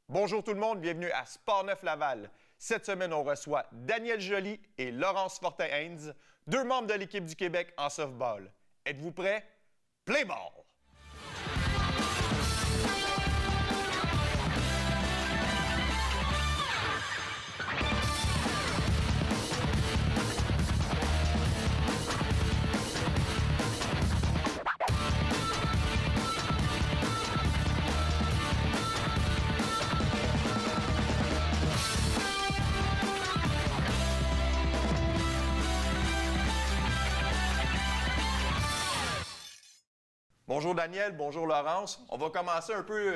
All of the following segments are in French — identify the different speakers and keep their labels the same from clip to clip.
Speaker 1: Bonjour tout le monde, bienvenue à Sportneuf Laval. Cette semaine, on reçoit Daniel Joly et Laurence Fortin-Haynes, deux membres de l'équipe du Québec en softball. Êtes-vous prêts? Play ball! Bonjour Daniel, bonjour Laurence. On va commencer un peu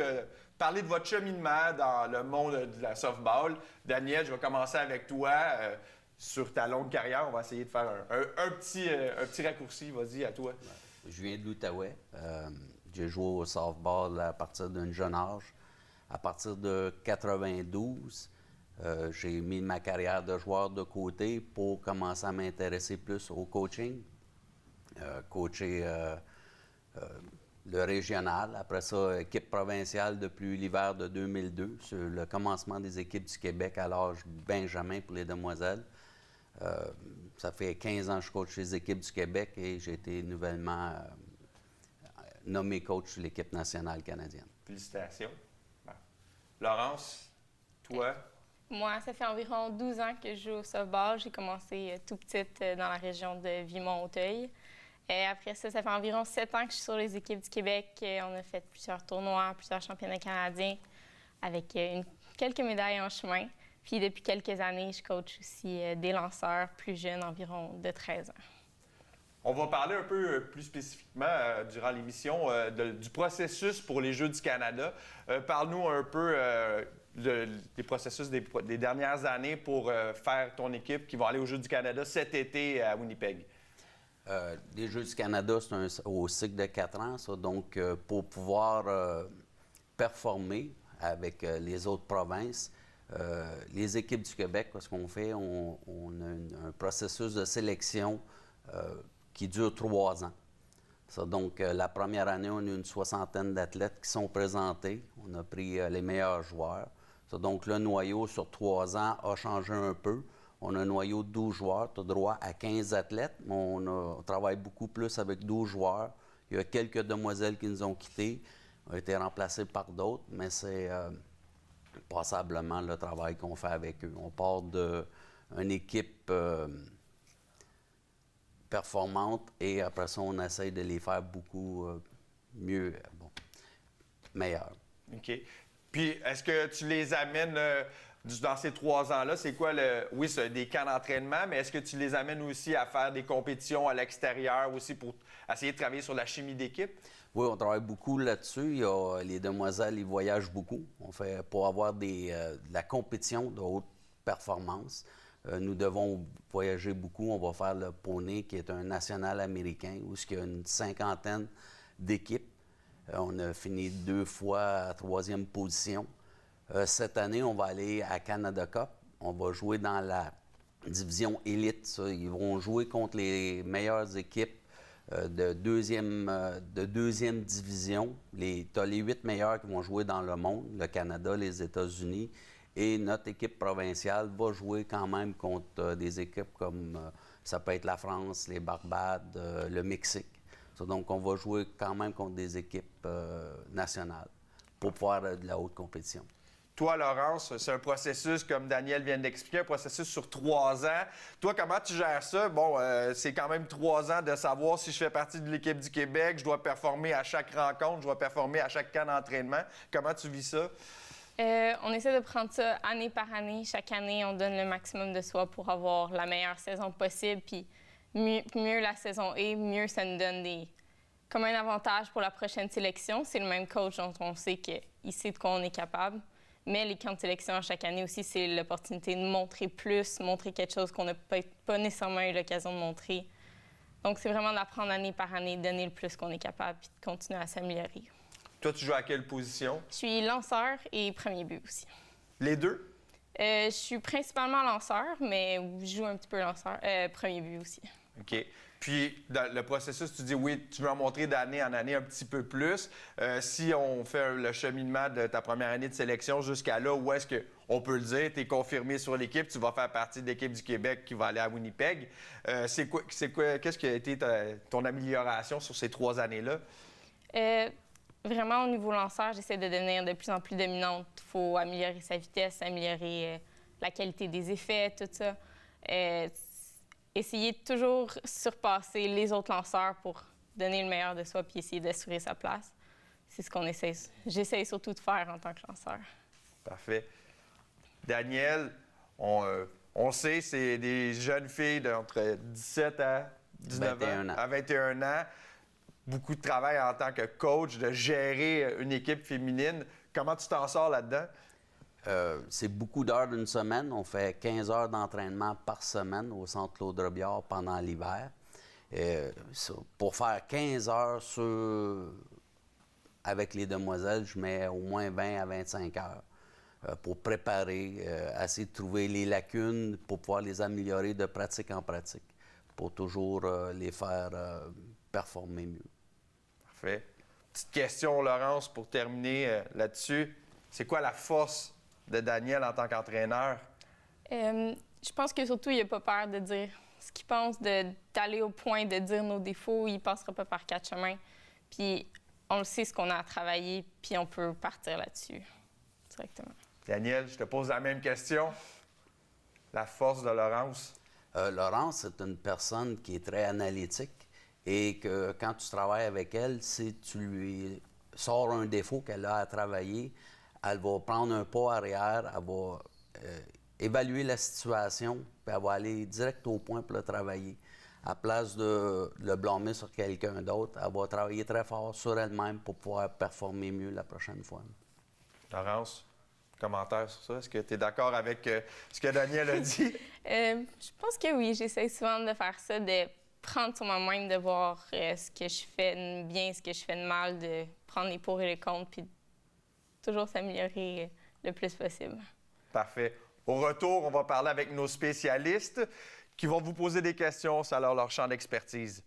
Speaker 1: parler de votre cheminement dans le monde de la softball. Daniel, je vais commencer avec toi. Sur ta longue carrière, on va essayer de faire un petit raccourci. Vas-y, à toi.
Speaker 2: Je viens de l'Outaouais. J'ai joué au softball à partir d'un jeune âge. À partir de 92, j'ai mis ma carrière de joueur de côté pour commencer à m'intéresser plus au coaching. Coacher le régional, après ça, équipe provinciale depuis l'hiver de 2002, sur le commencement des équipes du Québec à l'âge benjamin pour les demoiselles. Ça fait 15 ans que je coach les équipes du Québec et j'ai été nouvellement nommé coach de l'équipe nationale canadienne.
Speaker 1: Félicitations. Bon. Laurence, toi?
Speaker 3: Moi, ça fait environ 12 ans que je joue au softball. J'ai commencé tout petite dans la région de Vimont-Auteuil. Après ça, ça fait environ 7 ans que je suis sur les équipes du Québec. On a fait plusieurs tournois, plusieurs championnats canadiens avec quelques médailles en chemin. Puis depuis quelques années, je coach aussi des lanceurs plus jeunes, environ de 13 ans.
Speaker 1: On va parler un peu plus spécifiquement durant l'émission du processus pour les Jeux du Canada. Parle-nous un peu des processus des dernières années pour faire ton équipe qui va aller aux Jeux du Canada cet été à Winnipeg.
Speaker 2: Les Jeux du Canada, c'est au cycle de 4 ans, ça. Donc, pour pouvoir performer avec les autres provinces, les équipes du Québec, ce qu'on fait, on a un processus de sélection qui dure 3 ans. Ça, donc, la première année, on a une 60aine d'athlètes qui sont présentés. On a pris les meilleurs joueurs. Ça, donc, le noyau sur 3 ans a changé un peu. On a un noyau de 12 joueurs. Tu as droit à 15 athlètes, mais on travaille beaucoup plus avec 12 joueurs. Il y a quelques demoiselles qui nous ont quittés, ont été remplacées par d'autres, mais c'est passablement le travail qu'on fait avec eux. On part d'une équipe performante et après ça, on essaye de les faire beaucoup mieux, meilleurs.
Speaker 1: OK. Puis, est-ce que tu les amènes dans ces 3 ans-là? C'est quoi oui, c'est des camps d'entraînement, mais est-ce que tu les amènes aussi à faire des compétitions à l'extérieur aussi pour essayer de travailler sur la chimie d'équipe?
Speaker 2: Oui, on travaille beaucoup là-dessus. Les demoiselles, ils voyagent beaucoup. On fait pour avoir de la compétition de haute performance. Nous devons voyager beaucoup. On va faire le poney, qui est un national américain, où il y a une 50aine d'équipes. On a fini 2 fois à 3e position. Cette année, on va aller à Canada Cup. On va jouer dans la division élite. Ça. Ils vont jouer contre les meilleures équipes de deuxième division. Tu as les 8 meilleurs qui vont jouer dans le monde, le Canada, les États-Unis. Et notre équipe provinciale va jouer quand même contre des équipes comme ça peut être la France, les Barbades, le Mexique. Ça, donc, on va jouer quand même contre des équipes nationales pour faire de la haute compétition.
Speaker 1: Toi, Laurence, c'est un processus, comme Daniel vient d'expliquer, un processus sur 3 ans. Toi, comment tu gères ça? Bon, c'est quand même 3 ans de savoir si je fais partie de l'équipe du Québec, je dois performer à chaque rencontre, je dois performer à chaque camp d'entraînement. Comment tu vis ça?
Speaker 3: On essaie de prendre ça année par année. Chaque année, on donne le maximum de soi pour avoir la meilleure saison possible. Puis mieux la saison est, mieux ça nous donne comme un avantage pour la prochaine sélection. C'est le même coach dont on sait qu'il sait de quoi on est capable. Mais les camps de sélection chaque année aussi, c'est l'opportunité de montrer plus, montrer quelque chose qu'on n'a pas nécessairement eu l'occasion de montrer. Donc, c'est vraiment d'apprendre année par année, de donner le plus qu'on est capable puis de continuer à s'améliorer.
Speaker 1: Toi, tu joues à quelle position?
Speaker 3: Je suis lanceur et premier but aussi.
Speaker 1: Les deux?
Speaker 3: Je suis principalement lanceur, mais je joue un petit peu lanceur. Premier but aussi.
Speaker 1: OK. Puis, dans le processus, tu dis oui, tu veux en montrer d'année en année un petit peu plus. Si on fait le cheminement de ta première année de sélection jusqu'à là, où est-ce qu'on peut le dire, tu es confirmé sur l'équipe, tu vas faire partie de l'équipe du Québec qui va aller à Winnipeg. Qu'est-ce qui a été ton amélioration sur ces 3 années-là?
Speaker 3: Vraiment, au niveau lanceur, j'essaie de devenir de plus en plus dominante. Il faut améliorer sa vitesse, améliorer la qualité des effets, tout ça. Essayer de toujours surpasser les autres lanceurs pour donner le meilleur de soi puis essayer d'assurer sa place. C'est ce qu'on essaie. J'essaie surtout de faire en tant que lanceur.
Speaker 1: Parfait. Danielle, on sait, c'est des jeunes filles d'entre 17 à 19
Speaker 2: 21 ans.
Speaker 1: À 21 ans. Beaucoup de travail en tant que coach, de gérer une équipe féminine. Comment tu t'en sors là-dedans?
Speaker 2: C'est beaucoup d'heures d'une semaine. On fait 15 heures d'entraînement par semaine au Centre Claude Robillard pendant l'hiver. Pour faire 15 heures avec les demoiselles, je mets au moins 20 à 25 heures pour préparer, essayer de trouver les lacunes pour pouvoir les améliorer de pratique en pratique, pour toujours les faire performer mieux.
Speaker 1: Parfait. Petite question, Laurence, pour terminer là-dessus. C'est quoi la force de Daniel en tant qu'entraîneur?
Speaker 3: Je pense que surtout, il n'a pas peur de dire ce qu'il pense, d'aller au point de dire nos défauts. Il ne passera pas par 4 chemins. Puis on le sait ce qu'on a à travailler, puis on peut partir là-dessus directement.
Speaker 1: Daniel, je te pose la même question. La force de Laurence?
Speaker 2: Laurence, c'est une personne qui est très analytique et que quand tu travailles avec elle, si tu lui sors un défaut qu'elle a à travailler, elle va prendre un pas arrière, elle va évaluer la situation, puis elle va aller direct au point pour le travailler. À place de le blâmer sur quelqu'un d'autre, elle va travailler très fort sur elle-même pour pouvoir performer mieux la prochaine fois.
Speaker 1: Laurence, commentaire sur ça? Est-ce que tu es d'accord avec ce que Daniel a dit?
Speaker 3: Je pense que oui. J'essaie souvent de faire ça, de prendre sur moi-même, de voir ce que je fais de bien, ce que je fais de mal, de prendre les pour et les contre, puis toujours s'améliorer le plus possible.
Speaker 1: Parfait. Au retour, on va parler avec nos spécialistes qui vont vous poser des questions sur leur champ d'expertise.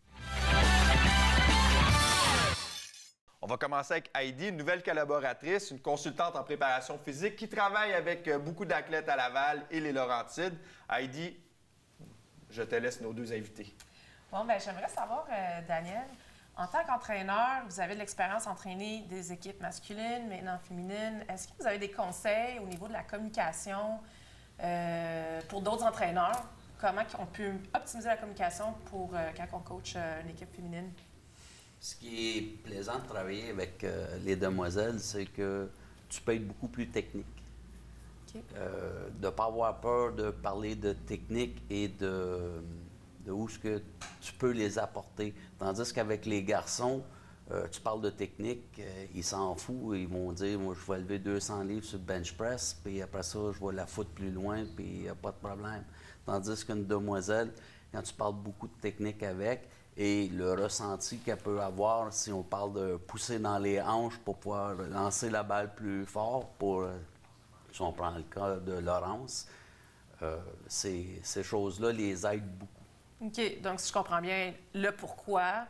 Speaker 1: On va commencer avec Heidi, une nouvelle collaboratrice, une consultante en préparation physique qui travaille avec beaucoup d'athlètes à Laval et les Laurentides. Heidi, je te laisse nos 2 invités.
Speaker 4: Bon, bien, j'aimerais savoir, Daniel, en tant qu'entraîneur, vous avez de l'expérience entraîner des équipes masculines, maintenant féminines. Est-ce que vous avez des conseils au niveau de la communication pour d'autres entraîneurs? Comment on peut optimiser la communication pour quand on coach une équipe féminine?
Speaker 2: Ce qui est plaisant de travailler avec les demoiselles, c'est que tu peux être beaucoup plus technique.
Speaker 4: Okay.
Speaker 2: De ne pas avoir peur de parler de technique et de où est-ce que tu peux les apporter. Tandis qu'avec les garçons, tu parles de technique, ils s'en foutent, ils vont dire « moi, je vais lever 200 livres sur le bench press, puis après ça, je vais la foutre plus loin, puis il n'y a pas de problème. » Tandis qu'une demoiselle, quand tu parles beaucoup de technique avec, et le ressenti qu'elle peut avoir si on parle de pousser dans les hanches pour pouvoir lancer la balle plus fort, si on prend le cas de Laurence, ces choses-là les aident beaucoup.
Speaker 4: OK. Donc, si je comprends bien, le pourquoi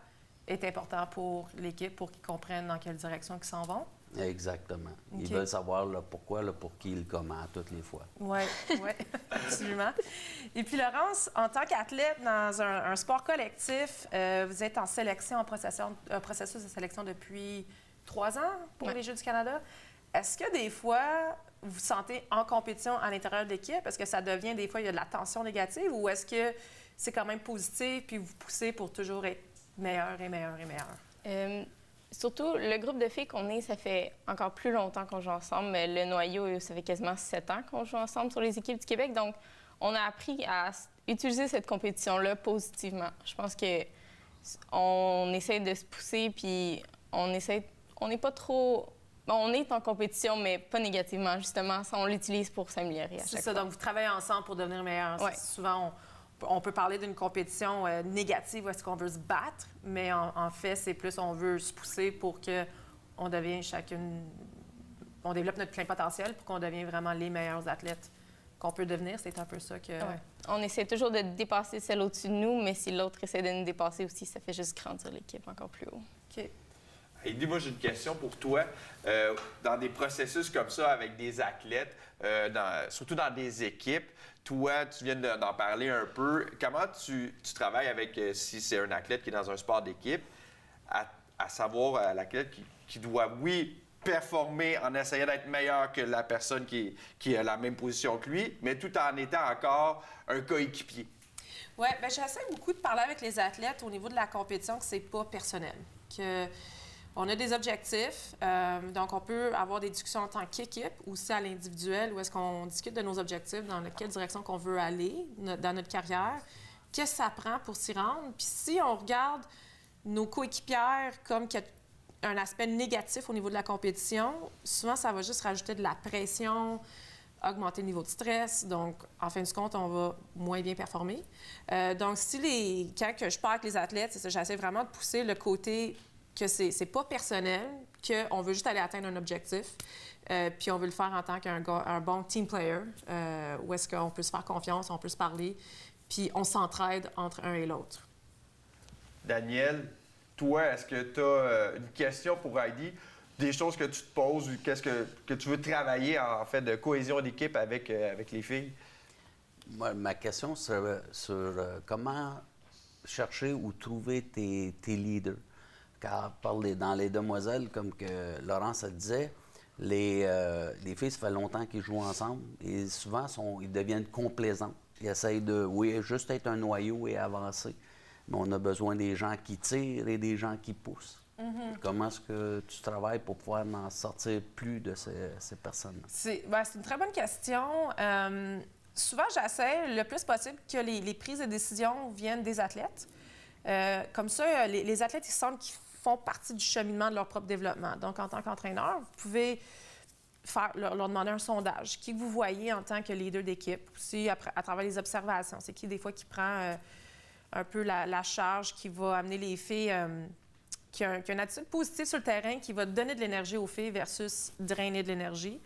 Speaker 4: est important pour l'équipe, pour qu'ils comprennent dans quelle direction ils s'en vont.
Speaker 2: Exactement.
Speaker 4: Okay.
Speaker 2: Ils veulent savoir le pourquoi, le pour qui, le comment, toutes les fois.
Speaker 4: Oui, oui, absolument. Et puis, Laurence, en tant qu'athlète dans un sport collectif, vous êtes en sélection, en processus de sélection depuis 3 ans pour les Jeux du Canada. Est-ce que des fois, vous vous sentez en compétition à l'intérieur de l'équipe? Est-ce que ça devient, des fois, il y a de la tension négative ou est-ce que c'est quand même positif puis vous poussez pour toujours être meilleur et meilleur et meilleur?
Speaker 3: Surtout, le groupe de filles qu'on est, ça fait encore plus longtemps qu'on joue ensemble. Mais le noyau, ça fait quasiment 7 ans qu'on joue ensemble sur les équipes du Québec. Donc, on a appris à utiliser cette compétition-là positivement. Je pense qu'on essaie de se pousser, puis on n'est pas trop... Bon, on est en compétition, mais pas négativement, justement. On l'utilise pour s'améliorer à chaque fois.
Speaker 4: C'est ça, donc vous travaillez ensemble pour devenir meilleur.
Speaker 3: Ouais.
Speaker 4: Souvent, on peut parler d'une compétition négative où est-ce qu'on veut se battre, mais en fait, c'est plus on veut se pousser pour qu'on devienne on développe notre plein potentiel pour qu'on devienne vraiment les meilleurs athlètes qu'on peut devenir. C'est un peu ça que...
Speaker 3: Ouais. On essaie toujours de dépasser celle au-dessus de nous, mais si l'autre essaie de nous dépasser aussi, ça fait juste grandir l'équipe encore plus haut.
Speaker 4: OK.
Speaker 1: Heidi, moi, j'ai une question pour toi. Dans des processus comme ça, avec des athlètes, surtout dans des équipes, toi, tu viens d'en parler un peu. Comment tu travailles avec, si c'est un athlète qui est dans un sport d'équipe, à savoir l'athlète qui doit, oui, performer en essayant d'être meilleur que la personne qui a la même position que lui, mais tout en étant encore un coéquipier?
Speaker 4: Oui, bien, j'essaie beaucoup de parler avec les athlètes au niveau de la compétition que c'est pas personnel. On a des objectifs, donc on peut avoir des discussions en tant qu'équipe, aussi à l'individuel, où est-ce qu'on discute de nos objectifs, dans quelle direction qu'on veut aller dans notre carrière, qu'est-ce que ça prend pour s'y rendre. Puis si on regarde nos coéquipières comme qu'il y a un aspect négatif au niveau de la compétition, souvent ça va juste rajouter de la pression, augmenter le niveau de stress. Donc, en fin de compte, on va moins bien performer. Donc, quand je parle avec les athlètes, c'est ça, j'essaie vraiment de pousser le côté que c'est pas personnel, qu'on veut juste aller atteindre un objectif, puis on veut le faire en tant qu'un bon team player, où est-ce qu'on peut se faire confiance, on peut se parler, puis on s'entraide entre un et l'autre.
Speaker 1: Daniel, toi, est-ce que tu as une question pour Heidi? Des choses que tu te poses ou qu'est-ce que tu veux travailler en fait de cohésion d'équipe avec les filles?
Speaker 2: Moi, ma question serait sur comment chercher ou trouver tes leaders. Car dans les demoiselles, comme que Laurence le disait, les filles, ça fait longtemps qu'ils jouent ensemble et souvent, ils deviennent complaisantes. Ils essayent de, oui, juste être un noyau et avancer. Mais on a besoin des gens qui tirent et des gens qui poussent. Mm-hmm. Comment est-ce que tu travailles pour pouvoir en sortir plus de ces personnes-là?
Speaker 4: C'est une très bonne question. Souvent, j'essaie le plus possible que les prises de décision viennent des athlètes. Comme ça, les athlètes, ils sentent qu'ils font partie du cheminement de leur propre développement. Donc, en tant qu'entraîneur, vous pouvez leur demander un sondage. Qui vous voyez en tant que leader d'équipe? Aussi, à travers les observations. C'est qui, des fois, qui prend un peu la charge, qui va amener les filles, qui a une attitude positive sur le terrain, qui va donner de l'énergie aux filles versus drainer de l'énergie.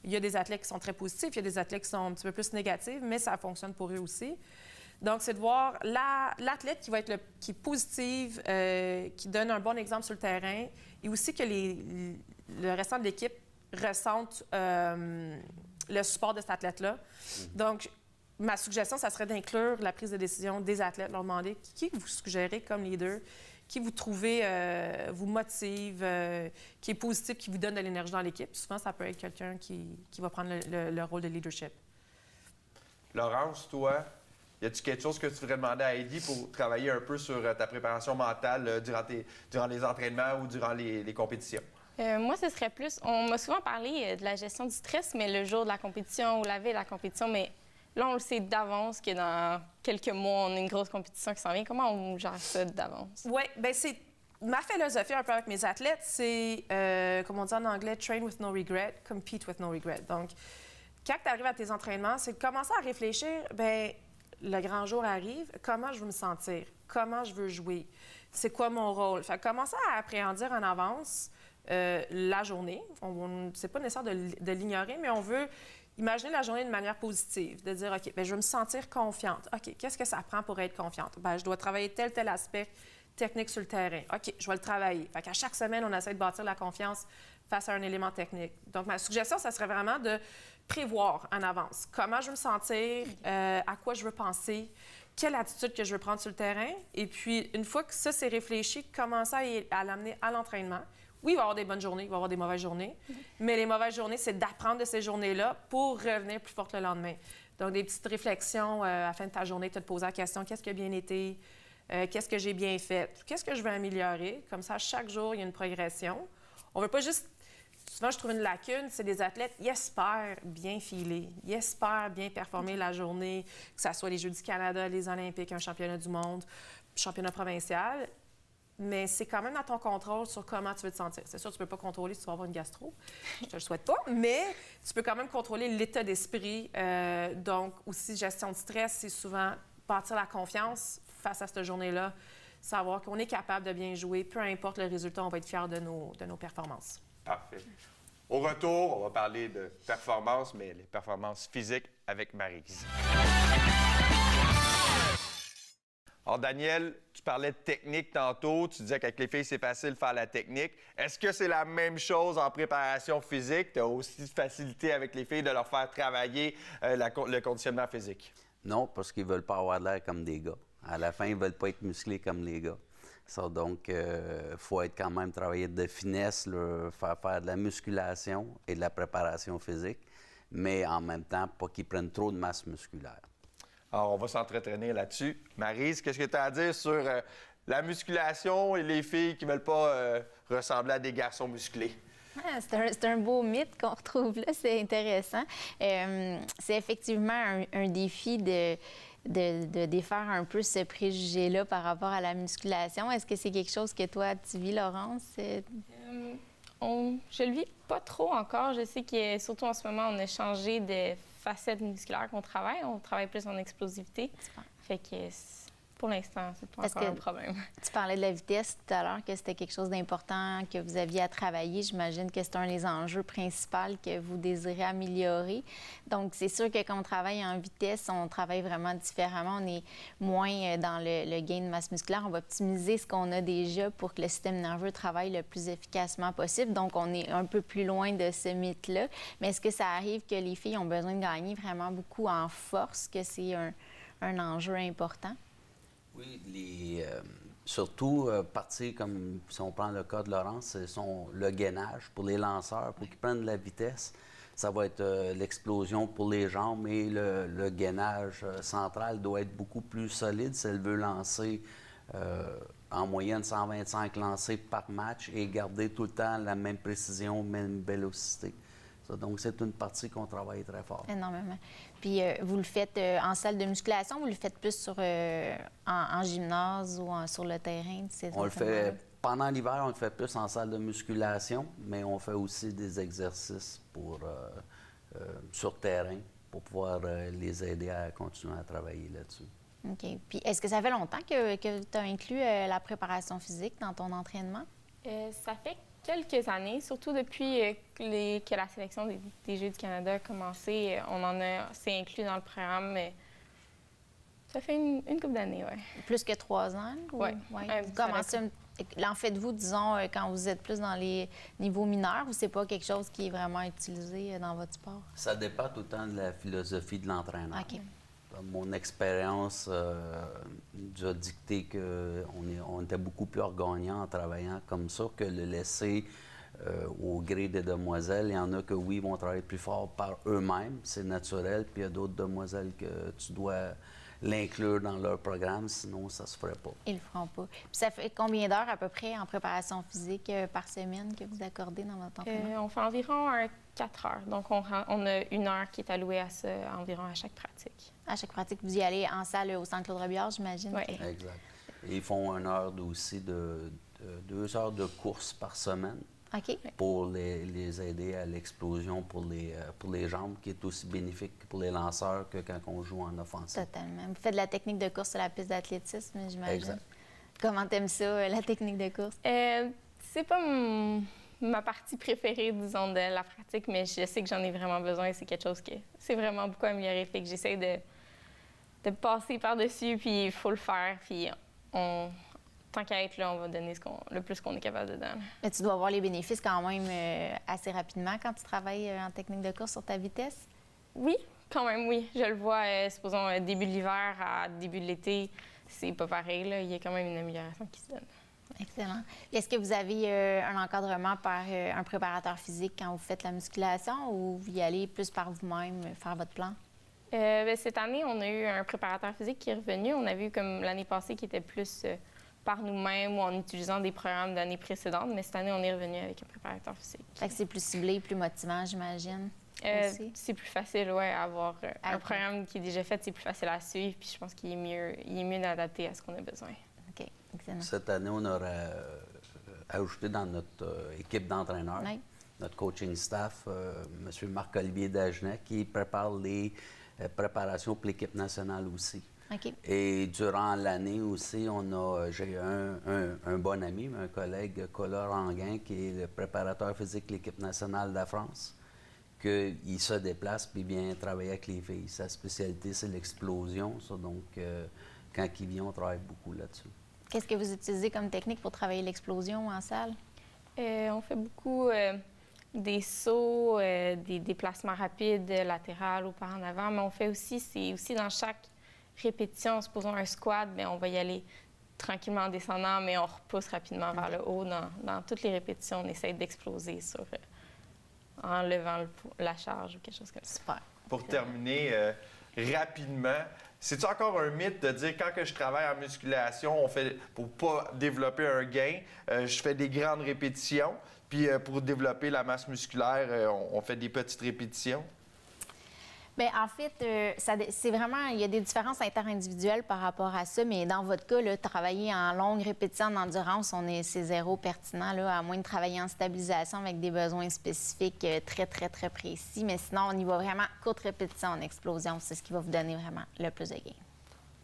Speaker 4: Il y a des athlètes qui sont très positifs, il y a des athlètes qui sont un petit peu plus négatifs, mais ça fonctionne pour eux aussi. Donc, c'est de voir l'athlète qui est positive, qui donne un bon exemple sur le terrain, et aussi que le restant de l'équipe ressente le support de cet athlète-là. Donc, ma suggestion, ça serait d'inclure la prise de décision des athlètes, leur demander qui vous suggérez comme leader, qui vous trouvez vous motive, qui est positif, qui vous donne de l'énergie dans l'équipe. Souvent, ça peut être quelqu'un qui va prendre le rôle de leadership.
Speaker 1: Laurence, toi, y a-t-il quelque chose que tu voudrais demander à Heidi pour travailler un peu sur ta préparation mentale durant les entraînements ou durant les compétitions?
Speaker 3: Moi, ce serait plus... On m'a souvent parlé de la gestion du stress, mais le jour de la compétition ou la veille de la compétition, mais là, on le sait d'avance que dans quelques mois, on a une grosse compétition qui s'en vient. Comment on gère ça d'avance?
Speaker 4: Oui, bien, c'est ma philosophie un peu avec mes athlètes, c'est, comme on dit en anglais, « train with no regret, compete with no regret ». Donc, quand tu arrives à tes entraînements, c'est de commencer à réfléchir, bien, le grand jour arrive, comment je veux me sentir? Comment je veux jouer? C'est quoi mon rôle? Fait que commencer à appréhender en avance la journée. C'est pas nécessaire de l'ignorer, mais on veut imaginer la journée de manière positive, de dire, OK, bien, je veux me sentir confiante. OK, qu'est-ce que ça prend pour être confiante? Bien, je dois travailler tel aspect technique sur le terrain. OK, je vais le travailler. Fait qu'à chaque semaine, on essaie de bâtir la confiance face à un élément technique. Donc, ma suggestion, ça serait vraiment de prévoir en avance comment je veux me sentir, à quoi je veux penser, quelle attitude que je veux prendre sur le terrain. Et puis, une fois que ça, c'est réfléchi, commencer à l'amener à l'entraînement. Oui, il va y avoir des bonnes journées, il va y avoir des mauvaises journées, mais les mauvaises journées, c'est d'apprendre de ces journées-là pour revenir plus forte le lendemain. Donc, des petites réflexions à la fin de ta journée, te poser la question, qu'est-ce qui a bien été, qu'est-ce que j'ai bien fait, qu'est-ce que je veux améliorer. Comme ça, chaque jour, il y a une progression. On ne veut pas juste... Souvent, je trouve une lacune, c'est des athlètes, ils espèrent bien filer, ils espèrent bien performer la journée, que ce soit les Jeux du Canada, les Olympiques, un championnat du monde, championnat provincial. Mais c'est quand même dans ton contrôle sur comment tu veux te sentir. C'est sûr, tu ne peux pas contrôler si tu vas avoir une gastro. Je te le souhaite pas. Mais tu peux quand même contrôler l'état d'esprit. Donc, aussi, gestion de stress, c'est souvent bâtir la confiance face à cette journée-là. Savoir qu'on est capable de bien jouer. Peu importe le résultat, on va être fiers de nos performances.
Speaker 1: Parfait. Au retour, on va parler de performance, mais les performances physiques avec Maryse. Alors, Daniel, tu parlais de technique tantôt. Tu disais qu'avec les filles, c'est facile de faire la technique. Est-ce que c'est la même chose en préparation physique? Tu as aussi de facilité avec les filles de leur faire travailler le conditionnement physique?
Speaker 2: Non, parce qu'ils veulent pas avoir l'air comme des gars. À la fin, ils veulent pas être musclés comme les gars. Ça, donc, faut être quand même travailler de finesse, faire de la musculation et de la préparation physique, mais en même temps, pas qu'ils prennent trop de masse musculaire.
Speaker 1: Alors, on va s'entretenir là-dessus. Maryse, qu'est-ce que tu as à dire sur la musculation et les filles qui ne veulent pas ressembler à des garçons musclés?
Speaker 5: Ah, c'est un beau mythe qu'on retrouve là, c'est intéressant. C'est effectivement un défi de défaire un peu ce préjugé-là par rapport à la musculation. Est-ce que c'est quelque chose que toi, tu vis, Laurence?
Speaker 3: Je le vis pas trop encore. Je sais que, surtout en ce moment, on a changé de facette musculaire qu'on travaille. On travaille plus en explosivité. Fait que pour l'instant, c'est pas encore un problème.
Speaker 5: Tu parlais de la vitesse tout à l'heure, que c'était quelque chose d'important que vous aviez à travailler. J'imagine que c'est un des enjeux principaux que vous désirez améliorer. Donc, c'est sûr que quand on travaille en vitesse, on travaille vraiment différemment. On est moins dans le gain de masse musculaire. On va optimiser ce qu'on a déjà pour que le système nerveux travaille le plus efficacement possible. Donc, on est un peu plus loin de ce mythe-là. Mais est-ce que ça arrive que les filles ont besoin de gagner vraiment beaucoup en force, que c'est un enjeu important?
Speaker 2: Oui, surtout partir comme, si on prend le cas de Laurence, c'est le gainage pour les lanceurs, pour qu'ils prennent de la vitesse. Ça va être l'explosion pour les jambes, mais le gainage central doit être beaucoup plus solide si elle veut lancer en moyenne 125 lancers par match et garder tout le temps la même précision, même vélocité. Ça, donc, c'est une partie qu'on travaille très fort.
Speaker 5: Énormément. Puis, vous le faites en salle de musculation, vous le faites plus en gymnase ou sur le terrain?
Speaker 2: On le fait, pendant l'hiver, on le fait plus en salle de musculation, mais on fait aussi des exercices sur terrain pour pouvoir les aider à continuer à travailler là-dessus.
Speaker 5: OK. Puis, est-ce que ça fait longtemps que tu as inclus la préparation physique dans ton entraînement?
Speaker 3: Ça fait quelques années, surtout depuis que la sélection des Jeux du Canada a commencé. C'est inclus dans le programme, mais ça fait une couple d'années, oui.
Speaker 5: Plus que 3 ans?
Speaker 3: Oui.
Speaker 5: Vous commencez, en faites-vous, disons, quand vous êtes plus dans les niveaux mineurs, ou c'est pas quelque chose qui est vraiment utilisé dans votre sport?
Speaker 2: Ça dépend tout le temps de la philosophie de l'entraîneur.
Speaker 5: OK.
Speaker 2: Mon expérience nous a dicté qu'on était beaucoup plus gagnant en travaillant comme ça que le laisser au gré des demoiselles. Il y en a que, oui, vont travailler plus fort par eux-mêmes, c'est naturel, puis il y a d'autres demoiselles que tu dois l'inclure dans leur programme, sinon ça se ferait pas.
Speaker 5: Ils le feront pas. Puis ça fait combien d'heures à peu près en préparation physique par semaine que vous accordez dans votre entraînement?
Speaker 3: On fait environ 4 heures. Donc, on a 1 heure qui est allouée à ça environ à chaque pratique.
Speaker 5: À chaque pratique, vous y allez en salle au Centre Claude Robillard, j'imagine?
Speaker 3: Oui.
Speaker 2: Exact. Et ils font 1 heure aussi 2 heures de course par semaine.
Speaker 5: OK.
Speaker 2: Pour les aider à l'explosion pour les jambes, qui est aussi bénéfique pour les lanceurs que quand on joue en offensive.
Speaker 5: Totalement. Vous faites de la technique de course sur la piste d'athlétisme, j'imagine.
Speaker 2: Exact.
Speaker 5: Comment t'aimes ça, la technique de course?
Speaker 3: C'est pas ma partie préférée, disons, de la pratique, mais je sais que j'en ai vraiment besoin. C'est quelque chose que c'est vraiment beaucoup amélioré. Fait que j'essaie de passer par-dessus, puis il faut le faire. Puis tant qu'à être là, on va donner le plus qu'on est capable dedans.
Speaker 5: Mais tu dois voir les bénéfices quand même assez rapidement quand tu travailles en technique de course sur ta vitesse?
Speaker 3: Oui, quand même, oui. Je le vois, supposons, début de l'hiver à début de l'été, c'est pas pareil, là. Il y a quand même une amélioration qui se donne.
Speaker 5: Excellent. Est-ce que vous avez un encadrement par un préparateur physique quand vous faites la musculation ou vous y allez plus par vous-même faire votre plan?
Speaker 3: Cette année, on a eu un préparateur physique qui est revenu. On avait eu comme l'année passée qui était plus par nous-mêmes ou en utilisant des programmes d'années précédentes, mais cette année, on est revenu avec un préparateur physique.
Speaker 5: Fait que c'est plus ciblé, plus motivant, j'imagine.
Speaker 3: C'est plus facile, oui, à avoir un programme qui est déjà fait, c'est plus facile à suivre, puis je pense qu'il est mieux adapté à ce qu'on a besoin.
Speaker 5: OK, excellent.
Speaker 2: Cette année, on aurait ajouté dans notre équipe d'entraîneurs, notre coaching staff, M. Marc-Olivier Dagenet, qui prépare les préparations pour l'équipe nationale aussi.
Speaker 5: OK.
Speaker 2: Et durant l'année aussi, j'ai un bon ami, un collègue, Colas Ranguin, qui est le préparateur physique de l'équipe nationale de la France, qu'il se déplace puis vient travailler avec les filles. Sa spécialité, c'est l'explosion. Ça, donc, quand il vient, on travaille beaucoup là-dessus.
Speaker 5: Qu'est-ce que vous utilisez comme technique pour travailler l'explosion en salle?
Speaker 3: On fait beaucoup des sauts, des déplacements rapides latérales ou par en avant, mais on fait aussi, c'est aussi dans chaque répétition, supposons un squat, bien, on va y aller tranquillement en descendant, mais on repousse rapidement vers le haut. Dans toutes les répétitions, on essaie d'exploser en levant la charge ou quelque chose comme ça.
Speaker 5: Super.
Speaker 1: Pour terminer rapidement, c'est-tu encore un mythe de dire quand que je travaille en musculation, pour pas développer un gain, je fais des grandes répétitions, puis pour développer la masse musculaire, on fait des petites répétitions?
Speaker 5: Bien, en fait, c'est vraiment, il y a des différences interindividuelles par rapport à ça, mais dans votre cas, là, travailler en longue répétition en endurance, c'est zéro pertinent, là, à moins de travailler en stabilisation avec des besoins spécifiques très, très, très précis. Mais sinon, on y va vraiment courte répétition en explosion. C'est ce qui va vous donner vraiment le plus de gain.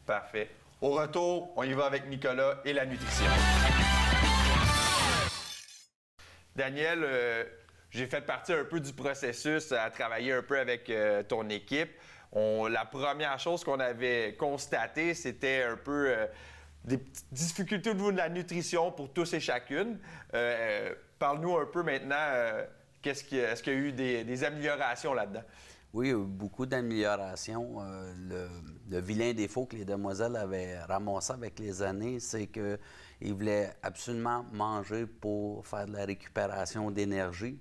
Speaker 1: Parfait. Au retour, on y va avec Nicolas et la nutrition. Daniel, j'ai fait partie un peu du processus à travailler un peu avec ton équipe. La première chose qu'on avait constatée, c'était un peu des petites difficultés au niveau de la nutrition pour tous et chacune. Parle-nous un peu maintenant, est-ce qu'il y a eu des améliorations là-dedans?
Speaker 2: Oui, il y a eu beaucoup d'améliorations. Le vilain défaut que les demoiselles avaient ramassé avec les années, c'est qu'ils voulaient absolument manger pour faire de la récupération d'énergie.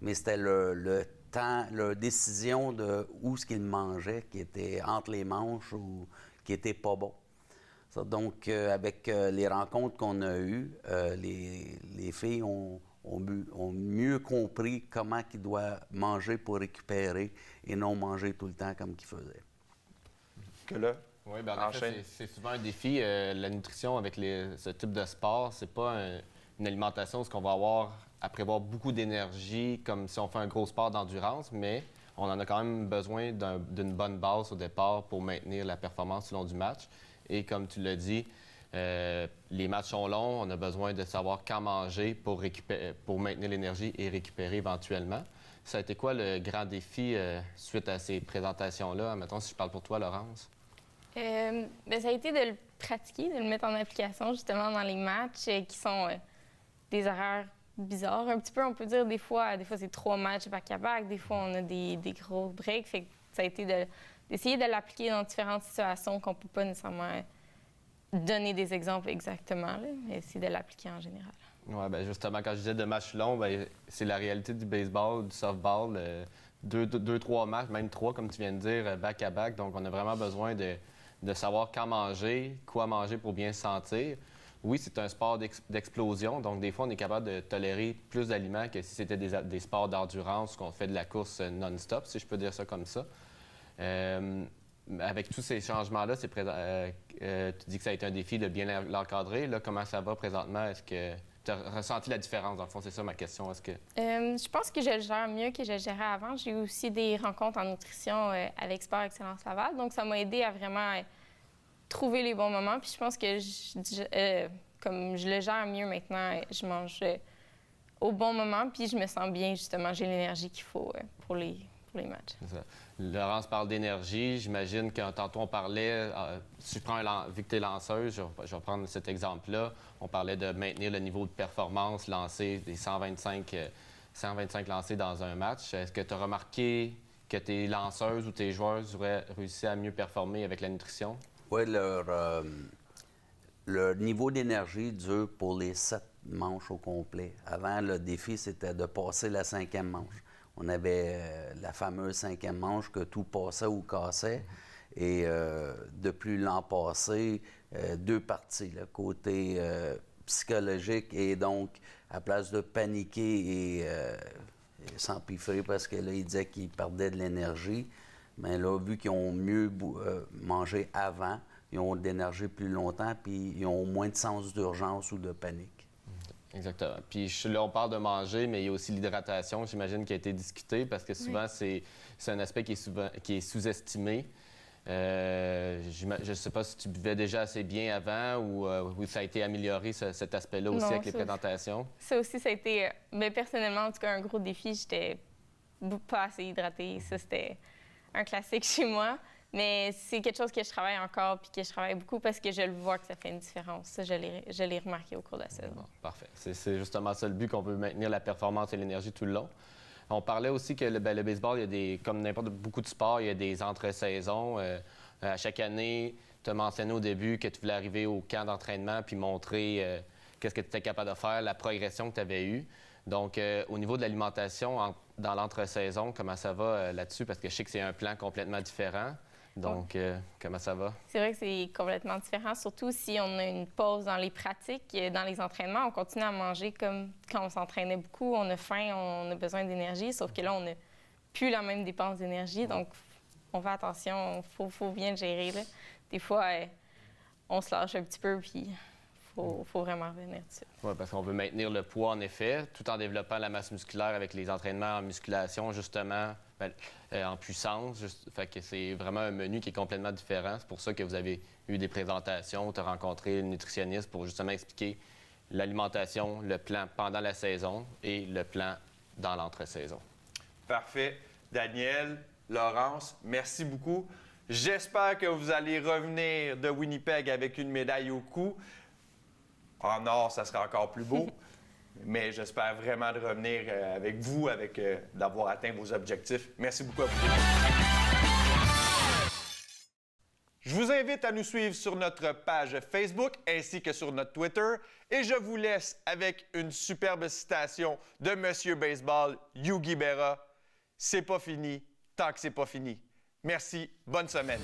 Speaker 2: Mais c'était le temps, leur décision de où ce qu'ils mangeaient qui était entre les manches ou qui était pas bon. Ça, donc, avec les rencontres qu'on a eues, les filles ont mieux compris comment ils doivent manger pour récupérer et non manger tout le temps comme qu'ils faisaient.
Speaker 1: Que là?
Speaker 6: Oui, bien en fait, c'est souvent un défi. La nutrition avec ce type de sport, c'est pas une alimentation où on va avoir à prévoir beaucoup d'énergie, comme si on fait un gros sport d'endurance, mais on en a quand même besoin d'une bonne base au départ pour maintenir la performance tout au long du match. Et comme tu l'as dit, les matchs sont longs, on a besoin de savoir quand manger pour maintenir l'énergie et récupérer éventuellement. Ça a été quoi le grand défi suite à ces présentations-là? Mettons, si je parle pour toi, Laurence.
Speaker 3: Bien, ça a été de le pratiquer, de le mettre en application justement dans les matchs qui sont des horaires bizarres. Un petit peu, on peut dire, des fois c'est 3 matchs back-à-back, des fois on a des gros breaks. Fait que ça a été d'essayer de l'appliquer dans différentes situations qu'on peut pas nécessairement donner des exemples exactement, là, mais essayer de l'appliquer en général.
Speaker 6: Oui, bien justement, quand je disais de matchs longs, bien, c'est la réalité du baseball, du softball. 2-3 matchs, même 3, comme tu viens de dire, back-à-back. Donc, on a vraiment besoin de savoir quand manger, quoi manger pour bien se sentir. Oui, c'est un sport d'explosion, donc des fois, on est capable de tolérer plus d'aliments que si c'était des sports d'endurance, qu'on fait de la course non-stop, si je peux dire ça comme ça. Avec tous ces changements-là, tu dis que ça a été un défi de bien l'encadrer. Là, comment ça va présentement? Est-ce que tu as ressenti la différence? Dans le fond, c'est ça ma question. Est-ce que...
Speaker 3: je pense que je le gère mieux que je le gérais avant. J'ai eu aussi des rencontres en nutrition avec Sport Excellence Laval, donc ça m'a aidé à vraiment trouver les bons moments. Puis je pense que comme je le gère mieux maintenant, je mange au bon moment, puis je me sens bien, justement. J'ai l'énergie qu'il faut pour les matchs.
Speaker 6: C'est ça. Laurence parle d'énergie. J'imagine que tantôt on parlait, si je prends vu que tu es lanceuse, je vais prendre cet exemple-là. On parlait de maintenir le niveau de performance, lancer des 125 lancés dans un match. Est-ce que tu as remarqué que tes lanceuses ou tes joueuses auraient réussi à mieux performer avec la nutrition?
Speaker 2: Oui, leur niveau d'énergie dure pour les 7 manches au complet. Avant, le défi, c'était de passer la 5e manche. On avait la fameuse 5e manche que tout passait ou cassait. Et depuis l'an passé, 2 parties, le côté psychologique et donc, à place de paniquer et s'empiffrer parce que là, ils disaient qu'ils perdaient de l'énergie, mais là, vu qu'ils ont mieux mangé avant, ils ont de l'énergie plus longtemps puis ils ont moins de sens d'urgence ou de panique.
Speaker 6: Exactement. Puis là, on parle de manger, mais il y a aussi l'hydratation, j'imagine, qui a été discutée parce que souvent, c'est un aspect qui est sous-estimé. Je ne sais pas si tu buvais déjà assez bien avant ou ça a été amélioré, cet aspect-là aussi
Speaker 3: Non,
Speaker 6: avec les
Speaker 3: ça-
Speaker 6: présentations.
Speaker 3: Ça aussi, ça a été, mais personnellement, en tout cas, un gros défi. J'étais pas assez hydratée. Ça, c'était un classique chez moi. Mais c'est quelque chose que je travaille encore puis que je travaille beaucoup parce que je le vois que ça fait une différence. Ça, je l'ai remarqué au cours de la saison.
Speaker 6: Bon, parfait. C'est justement ça le but, qu'on veut maintenir la performance et l'énergie tout le long. On parlait aussi que le baseball, il y a comme beaucoup de sports, il y a des entre-saisons. À chaque année, tu as mentionné au début que tu voulais arriver au camp d'entraînement puis montrer qu'est-ce que tu étais capable de faire, la progression que tu avais eue. Donc, au niveau de l'alimentation, dans l'entre-saison, comment ça va là-dessus? Parce que je sais que c'est un plan complètement différent. Donc, comment ça va?
Speaker 3: C'est vrai que c'est complètement différent, surtout si on a une pause dans les pratiques, dans les entraînements. On continue à manger comme quand on s'entraînait beaucoup. On a faim, on a besoin d'énergie, sauf que là, on n'a plus la même dépense d'énergie. Donc, on fait attention, il faut bien le gérer. Là. Des fois, on se lâche un petit peu, puis faut vraiment revenir dessus.
Speaker 6: Oui, parce qu'on veut maintenir le poids, en effet, tout en développant la masse musculaire avec les entraînements en musculation, justement, en puissance. Fait que c'est vraiment un menu qui est complètement différent. C'est pour ça que vous avez eu des présentations, tu as rencontré une nutritionniste pour justement expliquer l'alimentation, le plan pendant la saison et le plan dans l'entre-saison.
Speaker 1: Parfait. Daniel, Laurence, merci beaucoup. J'espère que vous allez revenir de Winnipeg avec une médaille au cou. En or, ça sera encore plus beau. Mais j'espère vraiment de revenir avec vous, d'avoir atteint vos objectifs. Merci beaucoup à vous. Je vous invite à nous suivre sur notre page Facebook ainsi que sur notre Twitter. Et je vous laisse avec une superbe citation de Monsieur Baseball, Yogi Berra. C'est pas fini tant que c'est pas fini. Merci, bonne semaine.